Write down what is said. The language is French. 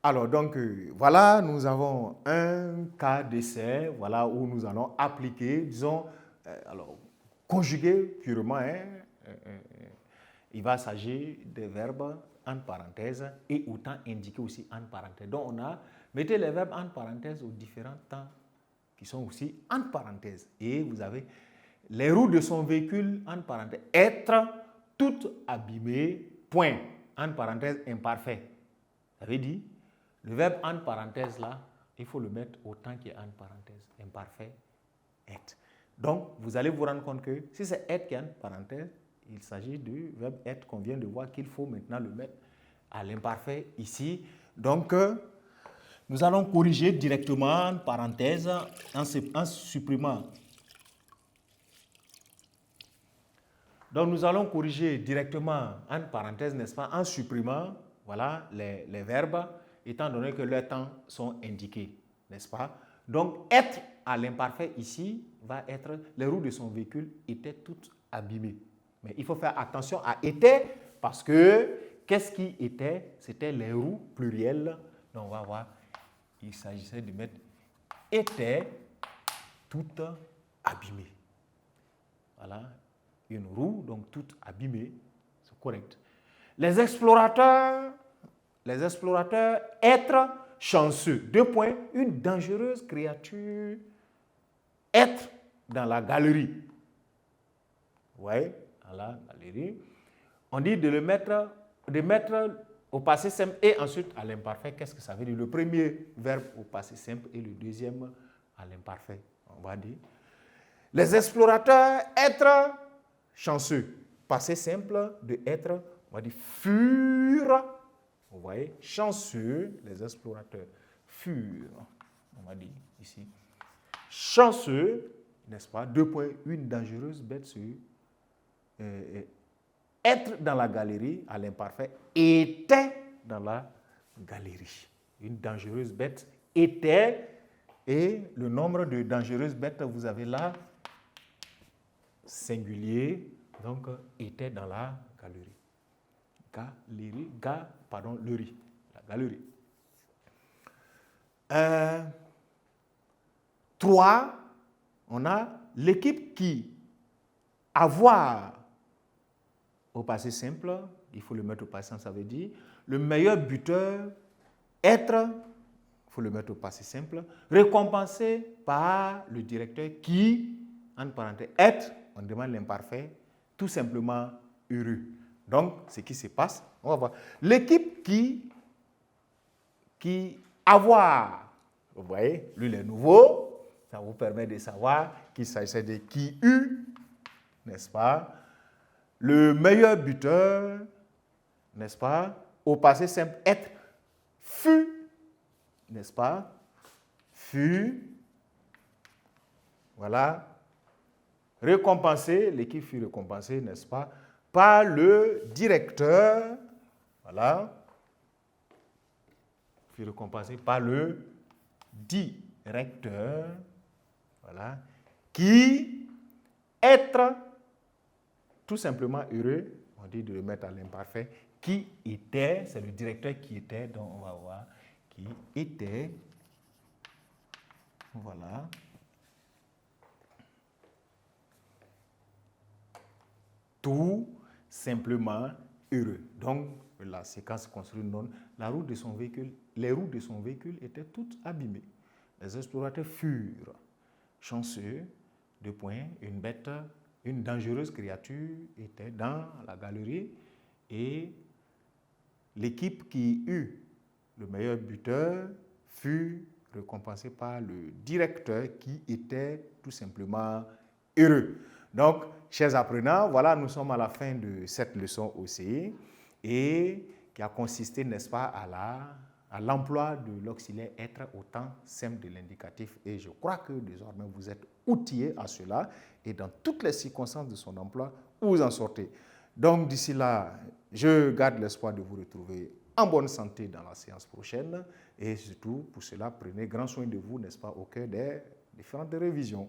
Alors, donc, voilà, nous avons un cas d'essai, voilà, où nous allons appliquer, disons, alors, conjuguer purement, il va s'agir des verbes entre parenthèses et autant indiquer aussi entre parenthèses. Donc, mettez les verbes entre parenthèses aux différents temps qui sont aussi entre parenthèses. Et vous avez les roues de son véhicule, entre parenthèses, être tout abîmé, point, entre parenthèses, imparfait. Ça veut dire, le verbe entre parenthèses là, il faut le mettre au temps qui est entre parenthèses, imparfait, être. Donc, vous allez vous rendre compte que si c'est être qui est entre parenthèses, il s'agit du verbe être qu'on vient de voir qu'il faut maintenant le mettre à l'imparfait ici. Donc, nous allons corriger directement en parenthèse en supprimant. Donc, nous allons corriger directement en parenthèse, n'est-ce pas, en supprimant voilà, les verbes, étant donné que leurs temps sont indiqués, n'est-ce pas. Donc, être à l'imparfait ici va être les roues de son véhicule étaient toutes abîmées. Mais il faut faire attention à était parce que qu'est-ce qui était? C'était les roues plurielles. Donc, on va voir. Il s'agissait de mettre était toute abîmée. Voilà, une roue, donc toute abîmée, c'est correct. Les explorateurs, être chanceux. 2 points, une dangereuse créature, être dans la galerie. Vous voyez, dans la galerie. On dit de mettre au passé simple et ensuite à l'imparfait. Qu'est-ce que ça veut dire? Le premier verbe au passé simple et le deuxième à l'imparfait. On va dire. Les explorateurs, être chanceux. Passé simple de être, on va dire furent. Vous voyez, chanceux, les explorateurs furent. On va dire ici. Chanceux, n'est-ce pas? 2 points, une dangereuse bête sur être dans la galerie, à l'imparfait, était dans la galerie. Une dangereuse bête était, et le nombre de dangereuses bêtes, vous avez là, singulier, donc était dans la galerie. Lerie, la galerie. 3, on a l'équipe qui, avoir, au passé simple, il faut le mettre au passé simple, ça veut dire le meilleur buteur, être, il faut le mettre au passé simple, récompensé par le directeur qui, entre parenthèses, être, on demande l'imparfait, tout simplement heureux. Donc, ce qui se passe, on va voir. L'équipe qui avoir, vous voyez, lui, les nouveaux, ça vous permet de savoir qu'il s'agissait de qui eut, n'est-ce pas? Le meilleur buteur, n'est-ce pas? Au passé simple, être, fut, n'est-ce pas? Fut, voilà, récompensé, l'équipe fut récompensée, n'est-ce pas? Par le directeur, voilà, fut récompensé par le directeur, voilà, qui, être, tout simplement heureux, on dit de le mettre à l'imparfait, qui était, c'est le directeur qui était, donc on va voir, qui était, voilà, tout simplement heureux. Donc, la séquence construit donne la roue de son véhicule, les roues de son véhicule étaient toutes abîmées. Les explorateurs furent chanceux, 2 points, une bête, une dangereuse créature était dans la galerie et l'équipe qui eut le meilleur buteur fut récompensée par le directeur qui était tout simplement heureux. Donc, chers apprenants, voilà, nous sommes à la fin de cette leçon aussi et qui a consisté, n'est-ce pas, à l'emploi de l'auxiliaire être au temps simple de l'indicatif. Et je crois que désormais, vous êtes outillés à cela et dans toutes les circonstances de son emploi, vous en sortez. Donc, d'ici là, je garde l'espoir de vous retrouver en bonne santé dans la séance prochaine et surtout, pour cela, prenez grand soin de vous, n'est-ce pas, au cœur des différentes révisions.